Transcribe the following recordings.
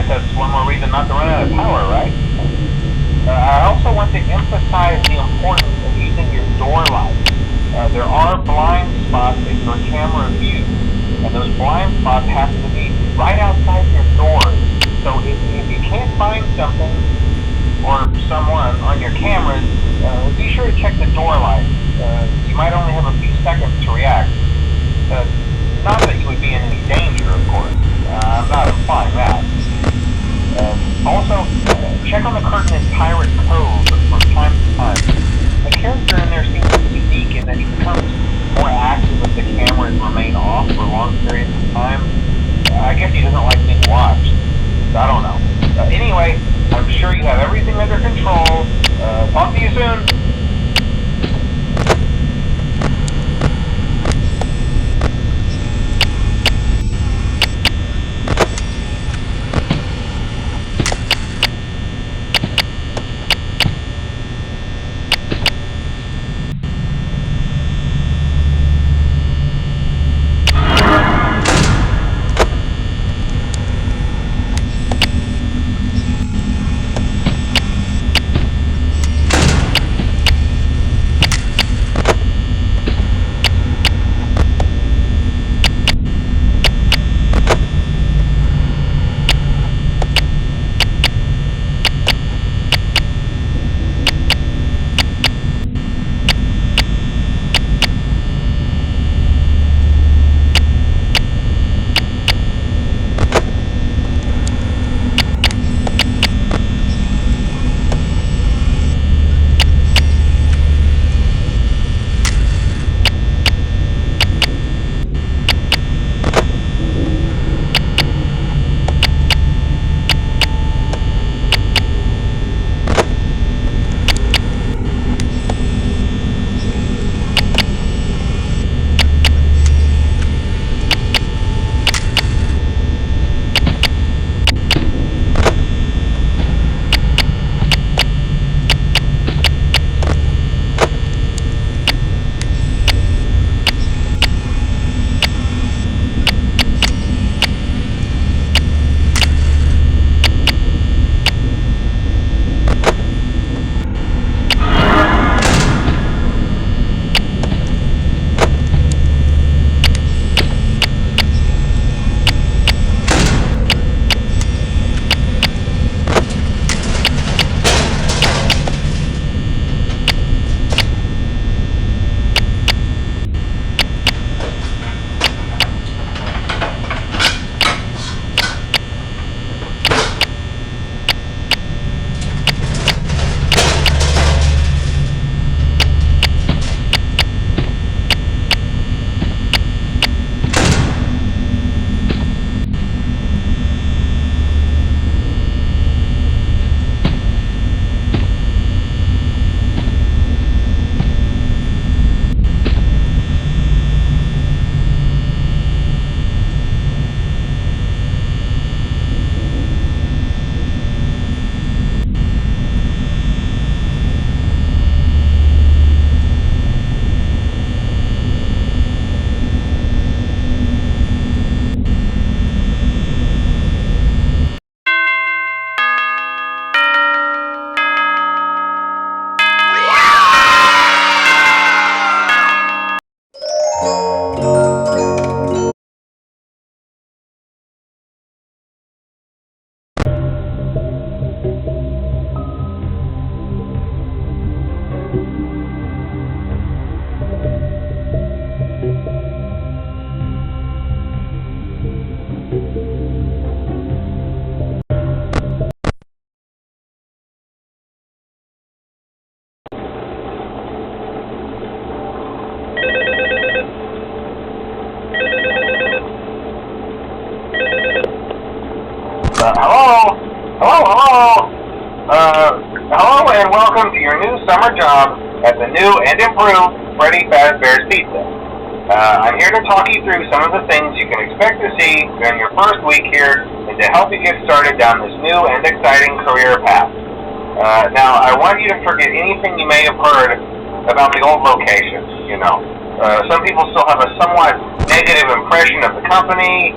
guess that's one more reason not to run out of power, right? I also want to emphasize the importance of using your door lights. There are blind spots in your camera view, and those blind spots have to be right outside your doors. So if you can't find something or someone on your cameras, be sure to check the door lights. You might only have a few seconds to react. Not that you would be in any danger, of course. I'm not implying that. Also, check on the curtain in Pirate Cove from time to time. The character in there seems unique in that he becomes more active if the cameras remain off for long periods of time. I guess he doesn't like being watched. I don't know. Anyway, I'm sure you have everything under control. Talk to you soon. Hello? Hello and welcome to your new summer job at the new and improved Freddy Fazbear's Pizza. I'm here to talk you through some of the things you can expect to see during your first week here and to help you get started down this new and exciting career path. Now, I want you to forget anything you may have heard about the old location, you know. Some people still have a somewhat negative impression of the company.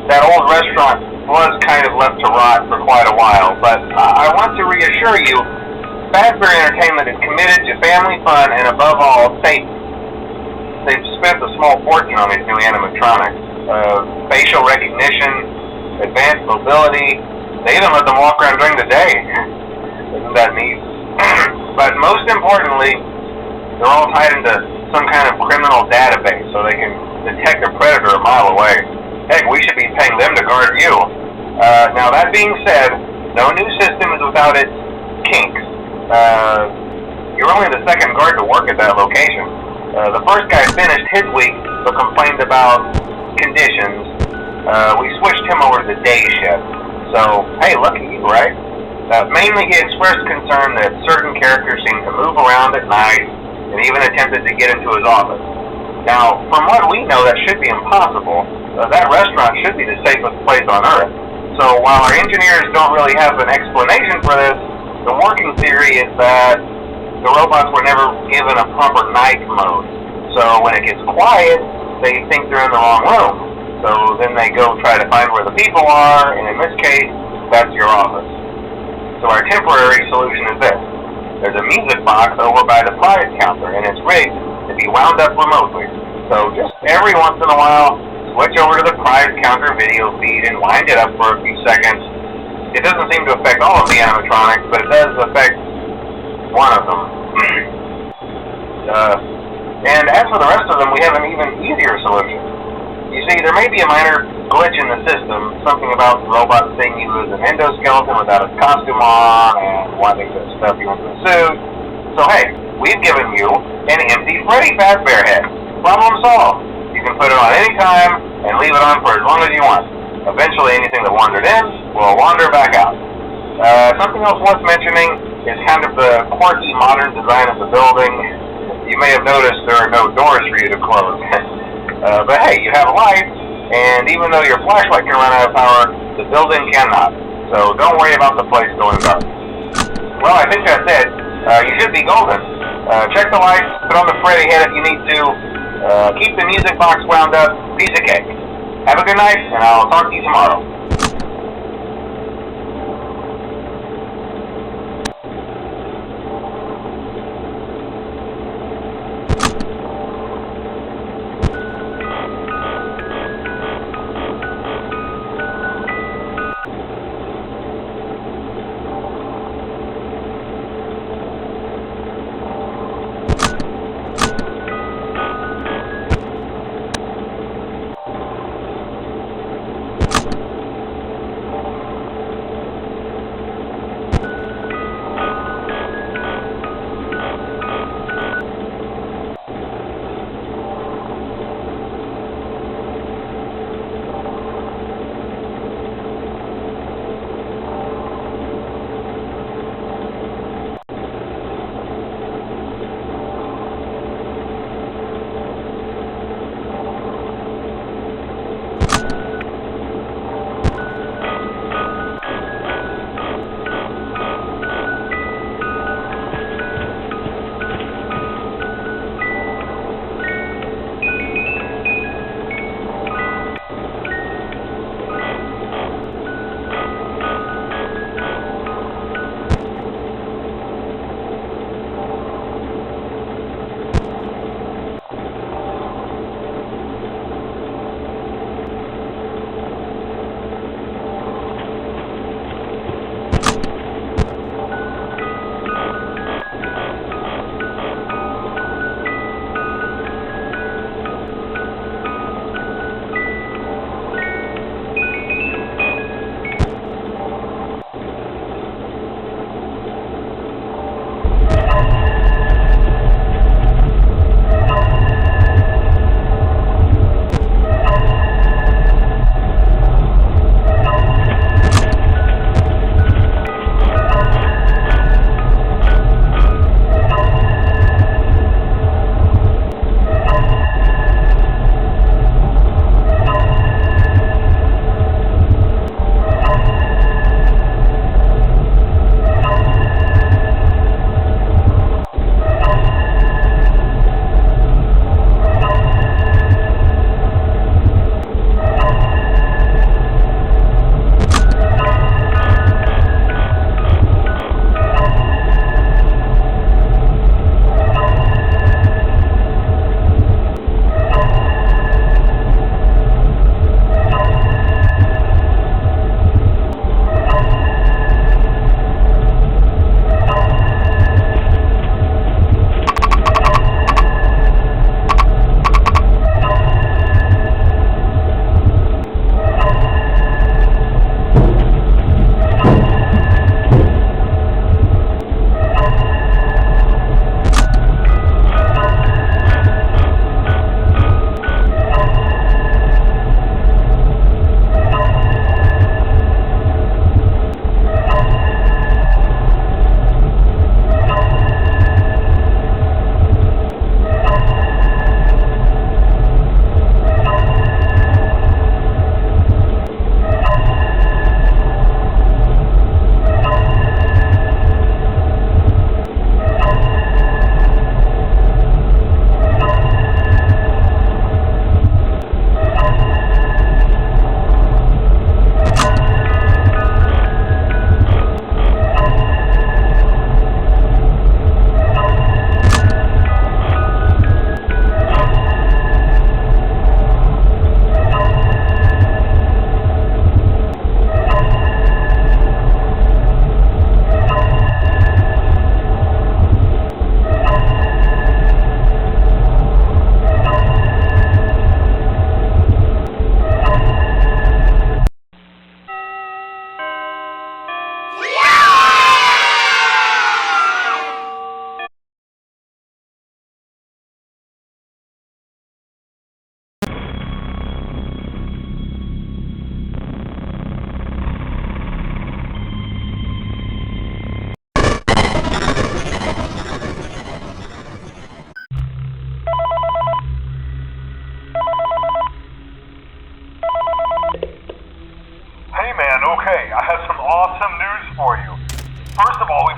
That old restaurant was kind of left to rot for quite a while, but I want to reassure you, Fazbear Entertainment is committed to family fun and above all, safety. They've spent a small fortune on these new animatronics. Facial recognition, advanced mobility, they even let them walk around during the day. Isn't that neat? But most importantly, they're all tied into some kind of criminal database so they can detect a predator a mile away. Heck, we should be paying them to guard you. Now that being said, no new system is without its kinks. You're only the second guard to work at that location. The first guy finished his week but complained about conditions. We switched him over to the day shift. So, hey, lucky you, right? Mainly he expressed concern that certain characters seemed to move around at night and even attempted to get into his office. Now, from what we know, that should be impossible. That restaurant should be the safest place on Earth. So while our engineers don't really have an explanation for this, the working theory is that the robots were never given a proper night mode. So when it gets quiet, they think they're in the wrong room. So then they go try to find where the people are, and in this case, that's your office. So our temporary solution is this. There's a music box over by the prize counter, and it's rigged to be wound up remotely. So just every once in a while, switch over to the prize counter video feed and wind it up for a few seconds. It doesn't seem to affect all of the animatronics, but it does affect one of them. And as for the rest of them, we have an even easier solution. You see, there may be a minor glitch in the system, something about the robot seeing you as an endoskeleton without its costume on and wanting to stuff you into a suit. So hey, we've given you an empty Freddy Fazbear head. Problem solved. You can put it on any time and leave it on for as long as you want. Eventually anything that wandered in will wander back out. Something else worth mentioning is kind of the quirky modern design of the building. You may have noticed there are no doors for you to close. But hey, you have a light, and even though your flashlight can run out of power, the building cannot. So don't worry about the place going dark. Well, I think that's it. You should be golden. Check the lights, put on the Freddy head if you need to. Keep the music box wound up. Piece of cake. Have a good night, and I'll talk to you tomorrow.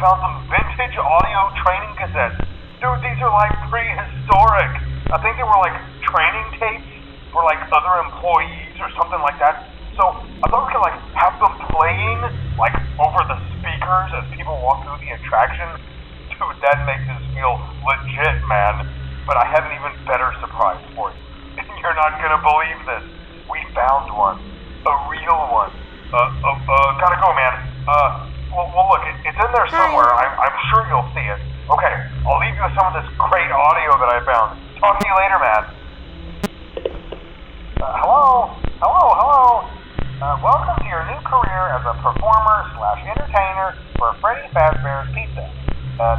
found some vintage audio training cassettes. Dude, these are like prehistoric. I think they were like training tapes for like other employees or something like that. So I thought we could like have them playing like over the speakers as people walk through the attraction. Dude, that makes us feel legit, man. But I have an even better surprise for you. You're not gonna believe this. We found one. A real one. Gotta go, man. Well look, it's in there somewhere. I'm sure you'll see it. Okay, I'll leave you with some of this great audio that I found. Talk to you later, man. Hello? Welcome to your new career as a performer/entertainer for Freddy Fazbear's Pizza.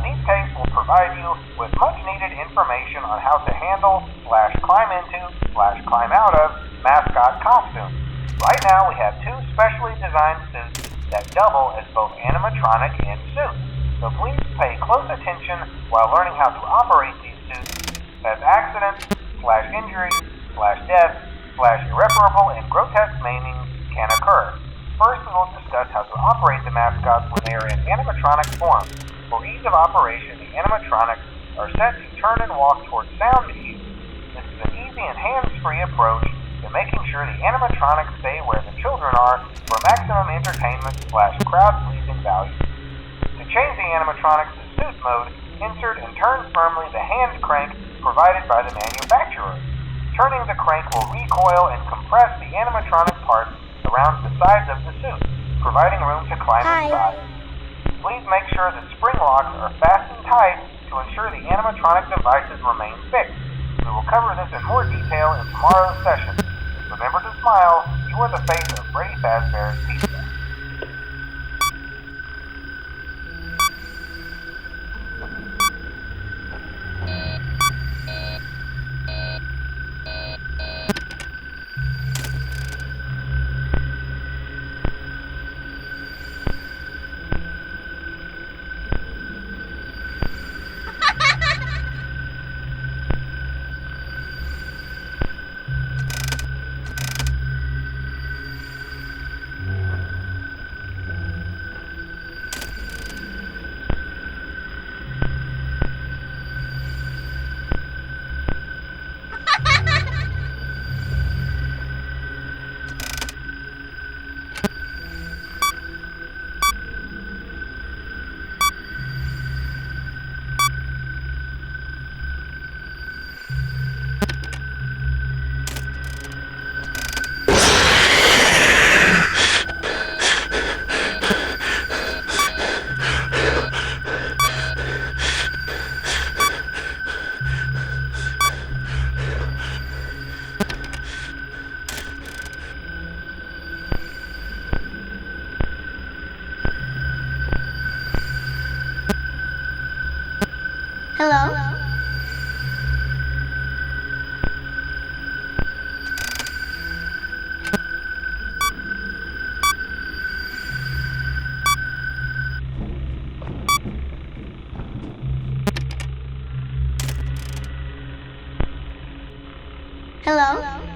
These tapes will provide you with much-needed information on how to handle/climb into/climb out of mascot costumes. Right now, we have two specially designed suits that double as both animatronic and suits. So please pay close attention while learning how to operate these suits, as accidents/injuries/death/irreparable and grotesque maiming can occur. First, we will discuss how to operate the mascots when they are in animatronic form. For ease of operation, the animatronics are set to turn and walk towards sound cues. This is an easy and hands-free approach to making sure the animatronics stay where the children are for maximum entertainment/crowd-pleasing value. To change the animatronics to suit mode, insert and turn firmly the hand crank provided by the manufacturer. Turning the crank will recoil and compress the animatronic parts around the sides of the suit, providing room to climb inside. Please make sure the spring locks are fastened tight to ensure the animatronic devices remain fixed. We will cover this in more detail in tomorrow's session. Remember to smile. You are the face of Freddy Fazbear's Pizza. Hello? Hello?